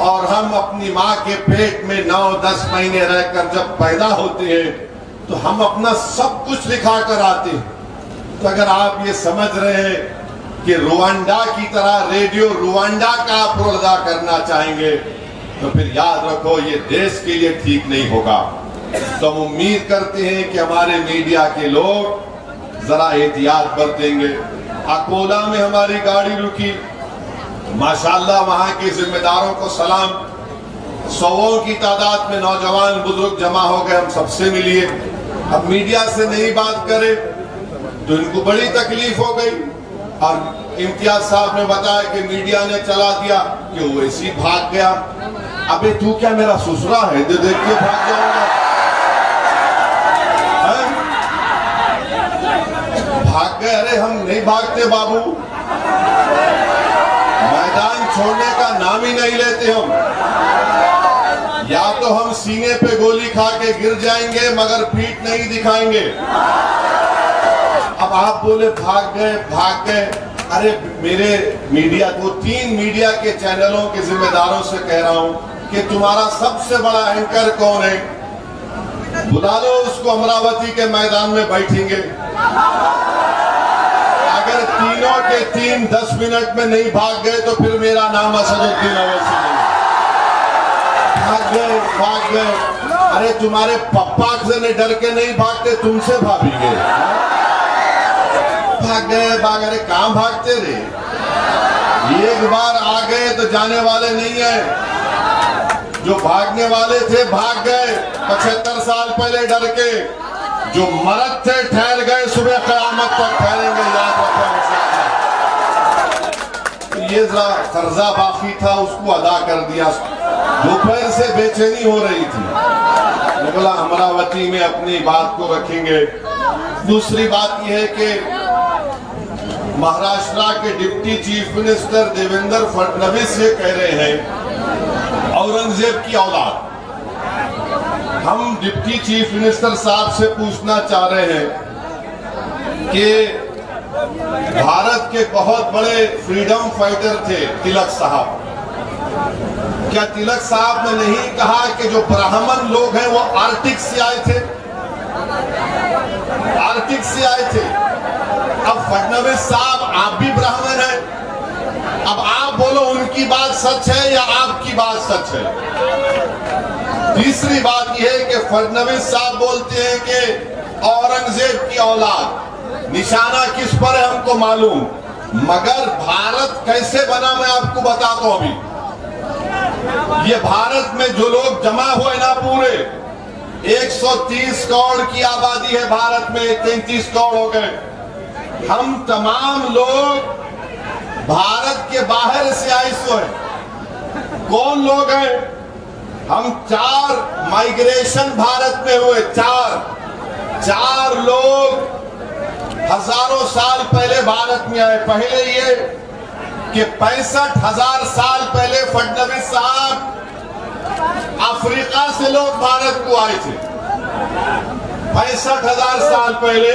और हम अपनी माँ के पेट में 9-10 महीने रहकर जब पैदा होते हैं तो हम अपना सब कुछ लिखा कर आते हैं। तो अगर आप ये समझ रहे हैं कि रुवांडा की तरह रेडियो रुवांडा का आप रोल अदा करना चाहेंगे तो फिर याद रखो ये देश के लिए ठीक नहीं होगा। तो हम उम्मीद करते हैं कि हमारे मीडिया के लोग जरा एहतियात बरतेंगे। अकोला में हमारी गाड़ी रुकी, माशाल्लाह वहां के जिम्मेदारों को सलाम, सौओं की तादाद में नौजवान बुजुर्ग जमा हो गए, हम सबसे मिलिए। अब मीडिया से नहीं बात करे तो इनको बड़ी तकलीफ हो गई और इम्तियाज साहब ने बताया कि मीडिया ने चला दिया कि वो ऐसी भाग गया। अबे तू क्या मेरा ससुरा है जो देख के भाग जाऊंगा? भाग गए? अरे हम नहीं भागते बाबू, मैदान छोड़ने का नाम ही नहीं लेते हम। या तो हम सीने पे गोली खा के गिर जाएंगे मगर पीठ नहीं दिखाएंगे। अब आप बोले भाग गए भाग गए। अरे मेरे मीडिया को 3 मीडिया के चैनलों के जिम्मेदारों से कह रहा हूं कि तुम्हारा सबसे बड़ा एंकर कौन है, बुला लो उसको, अमरावती के मैदान में बैठेंगे। अगर तीनों के 3 10 मिनट में नहीं भाग गए तो फिर मेरा नाम असदुद्दीन अवैसी नहीं। भाग गए भाग गए। अरे तुम्हारे पप्पा से डर के नहीं भागते, तुमसे भागेंगे। भाग गए भाग, अरे कहां भागते रे? एक बार आ गए तो जाने वाले नहीं है। जो भागने वाले थे भाग गए 75 साल पहले डर के, जो मरद थे ठहर गए, सुबह क़यामत तक ठहरेंगे, याद रखो। ये जरा कर्जा बाकी था उसको अदा कर दिया। दोपहर से बेचैनी हो रही थी, बोला अमरावती में अपनी बात को रखेंगे। दूसरी बात यह है कि महाराष्ट्र के deputy chief minister Devendra Fadnavis ये कह रहे हैं औरंगजेब की औलाद। हम डिप्टी चीफ मिनिस्टर साहब से पूछना चाह रहे हैं कि भारत के बहुत बड़े फ्रीडम फाइटर थे तिलक साहब, क्या तिलक साहब ने नहीं कहा कि जो ब्राह्मण लोग हैं वो आर्टिक से आए थे? आर्टिक से आए थे। अब फडणवीस साहब आप भी ब्राह्मण हैं, अब आप बोलो उनकी बात सच है या आपकी बात सच है? तीसरी बात यह है कि फडणवीस साहब बोलते हैं कि औरंगजेब की औलाद, निशाना किस पर है हमको मालूम, मगर भारत कैसे बना मैं आपको बताता हूं। अभी ये भारत में जो लोग जमा हुए ना, पूरे 130 करोड़ की आबादी है भारत में, 33 करोड़ हो गए। हम तमाम लोग भारत के बाहर से आए हैं। कौन लोग हैं? हम 4 माइग्रेशन भारत में हुए, 4 लोग हजारों साल पहले भारत में आए। पहले ये कि 65,000 साल पहले फडणवीस साहब अफ्रीका से लोग भारत को आए थे। 65,000 साल पहले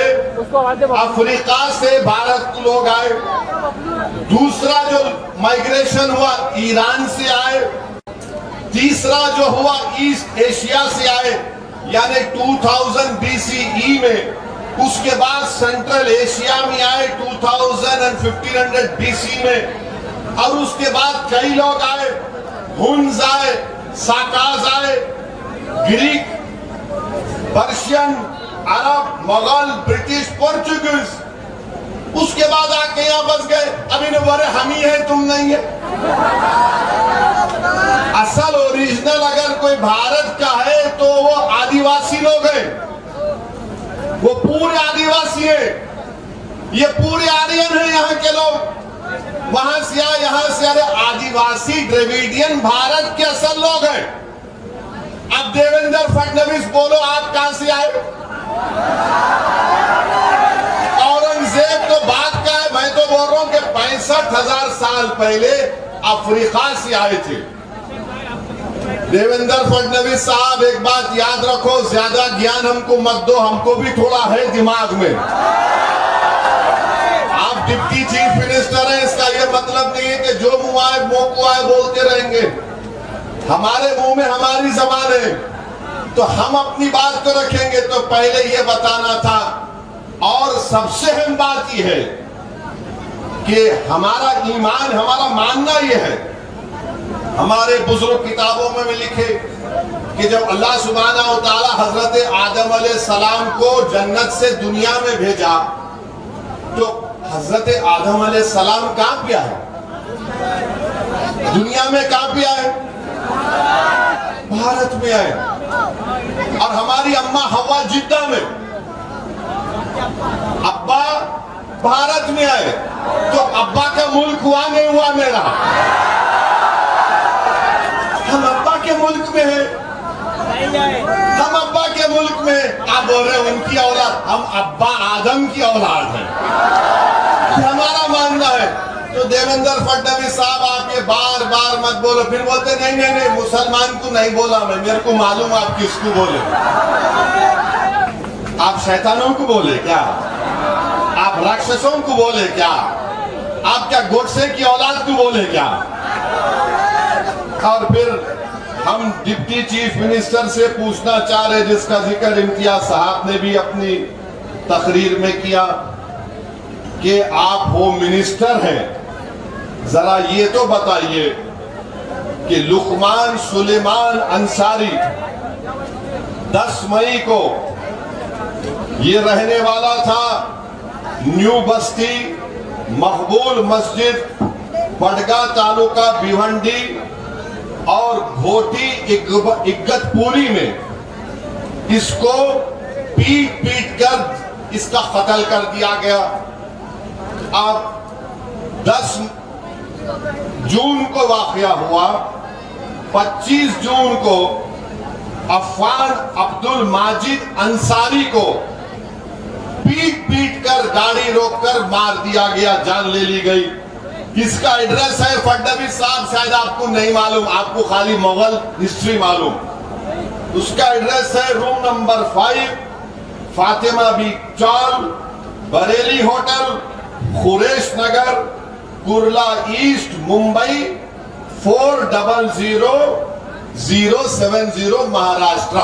अफ्रीका से भारत को लोग आए। दूसरा जो माइग्रेशन हुआ ईरान से आए। तीसरा जो हुआ ईस्ट एशिया से आए, यानी 2000 BCE में। उसके बाद सेंट्रल एशिया में आए 1500 BC में। और उसके बाद कई लोग आए, हुन्स आए, साकाज आए, ग्रीक, पर्शियन, अरब, मुगल, ब्रिटिश, पोर्चुगीज। उसके बाद आके यहाँ बस गए। अब इन्हें बोले हम ही है, तुम नहीं है। असल ओरिजिनल अगर कोई भारत का है तो वो आदिवासी लोग हैं, वो पूरे आदिवासी है। ये पूरे आर्यन है यहाँ के लोग, वहां से आए, यहाँ से। अरे आदिवासी द्रविडियन भारत के असल लोग हैं। अब देवेंद्र फडणवीस बोलो आप कहां से आए? औरंगजेब तो बात का है, मैं तो बोल रहा हूं कि 65,000 साल पहले अफ्रीका से आए थे। देवेंद्र फडणवीस साहब एक बात याद रखो, ज्यादा ज्ञान हमको मत दो, हमको भी थोड़ा है दिमाग में। आप डिप्टी चीफ मिनिस्टर हैं, इसका यह मतलब नहीं है कि जो मुंह आए मुंह को आए बोलते रहेंगे। हमारे मुंह में हमारी जबान है, तो हम अपनी बात को रखेंगे। तो पहले ये बताना था। और सबसे अहम बात यह है कि हमारा ईमान, हमारा मानना यह है, हमारे बुजुर्ग किताबों में भी लिखे कि जब अल्लाह सुब्हानहू व तआला हजरत आदम अलैहिस्सलाम को जन्नत से दुनिया में भेजा, तो हजरत आदम अलैहिस्सलाम कहां पे आए? दुनिया में कहां पे आए? भारत में आए। और हमारी अम्मा हवा जिद्दा में, अब्बा भारत में आए। तो अब्बा का मुल्क हुआ नहीं हुआ मेरा? हम अब्बा के मुल्क में हैं, हम अब्बा के मुल्क में। आप बोल रहे हैं उनकी औलाद, हम अब्बा आदम की औलाद हैं, हमारा मानना है। तो देवेंद्र फडणवीस साहब, आप ये बार बार मत बोलो। फिर बोलते नहीं नहीं नहीं, मुसलमान को नहीं बोला मैं, मेरे को मालूम आप किसको बोले। आप शैतानों को बोले क्या? आप राक्षसों को बोले क्या? आप क्या गोडसे की औलाद को बोले क्या? और फिर हम डिप्टी चीफ मिनिस्टर से पूछना चाह रहे, जिसका जिक्र इम्तियाज साहब ने भी अपनी तकरीर में किया, कि आप होम मिनिस्टर हैं, जरा ये तो बताइए कि लुकमान सुलेमान अंसारी 10 मई को ये रहने वाला था न्यू बस्ती मकबूल मस्जिद बडगा तालुका भिवंडी और घोटी इग्गतपुरी में इसको पीट पीट कर इसका कत्ल कर दिया गया। अब 10 जून को वाकया हुआ। 25 जून को अफान अब्दुल माजिद अंसारी को पीट पीट कर गाड़ी रोककर मार दिया गया, जान ले ली गई। किसका एड्रेस है फडणवीस साहब? शायद आपको नहीं मालूम, आपको खाली मुगल हिस्ट्री मालूम। उसका एड्रेस है रूम नंबर 5, फातिमा बी चौल, बरेली होटल, खुरेश नगर, कुर्ला ईस्ट, मुंबई 400070 महाराष्ट्र।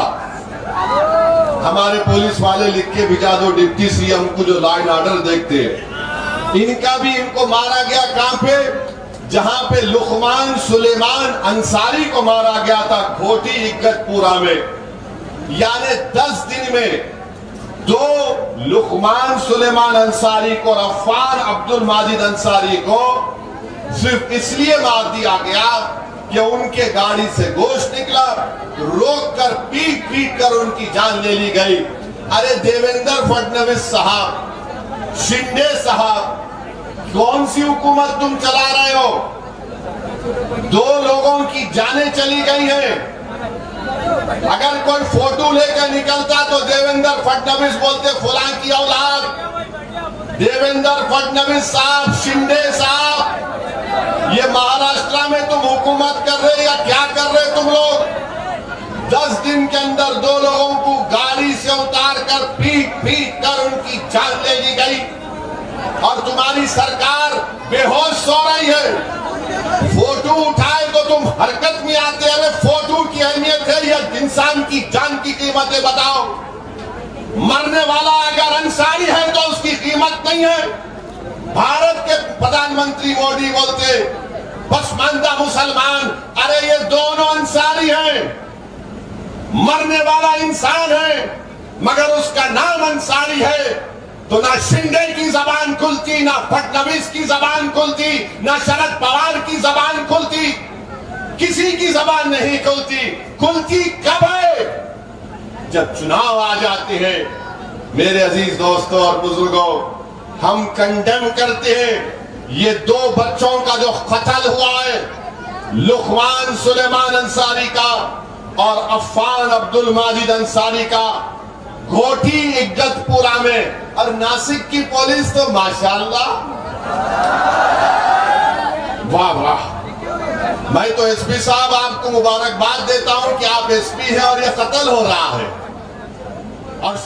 हमारे पुलिस वाले लिख के भिजा दो डिप्टी सीएम को, जो लॉ एंड ऑर्डर देखते हैं। इनका भी, इनको मारा गया कहां पे? जहां पे लुकमान सुलेमान अंसारी को मारा गया था, घोटी इग्गतपुरा में। यानी 10 दिन में 2 लुकमान सुलेमान अंसारी को और अफान अब्दुल माजिद अंसारी को सिर्फ इसलिए मार दिया गया कि उनके गाड़ी से गोश्त निकला, रोक कर पीट पीट कर उनकी जान ले ली गई। अरे देवेंद्र फडणवीस साहब, शिंदे साहब, कौन सी हुकूमत तुम चला रहे हो? 2 लोगों की जानें चली गई हैं। अगर कोई फोटो लेकर निकलता तो देवेंद्र फडणवीस बोलते फुला की औलाद। देवेंद्र फडणवीस साहब, शिंदे साहब, ये महाराष्ट्र में तुम हुकूमत कर रहे या क्या कर रहे तुम लोग? 10 दिन के अंदर 2 लोगों को गाड़ी से उतार कर पीट पीट कर उनकी जान ले ली गई। और तुम्हारी सरकार बेहोश सो रही है। फोटो उठाए तो तुम हरकत में आते हैं। फोटो की अहमियत है या इंसान की जान की कीमतें बताओ। मरने वाला अगर अंसारी है तो उसकी कीमत नहीं है। भारत के प्रधानमंत्री मोदी बोलते पसमानदा मुसलमान, अरे ये दोनों अंसारी हैं। मरने वाला इंसान है मगर उसका नाम अंसारी है। तो ना शिंदे की जबान खुलती, ना फडणवीस की जबान खुलती, ना शरद पवार की जबान खुलती, किसी की जबान नहीं खुलती। खुलती कब है? जब चुनाव आ जाते हैं। मेरे अजीज दोस्तों और बुजुर्गों, हम कंडेम करते हैं ये 2 बच्चों का जो कत्ल हुआ है, लुकमान सुलेमान अंसारी का और अफान अब्दुल माजिद अंसारी का, घोटी इग्गतपुरा में। और नासिक की पुलिस तो माशाअल्लाह, वाह वाह। मैं तो एसपी साहब आपको मुबारकबाद देता हूं कि आप एसपी हैं और ये कत्ल हो रहा है। और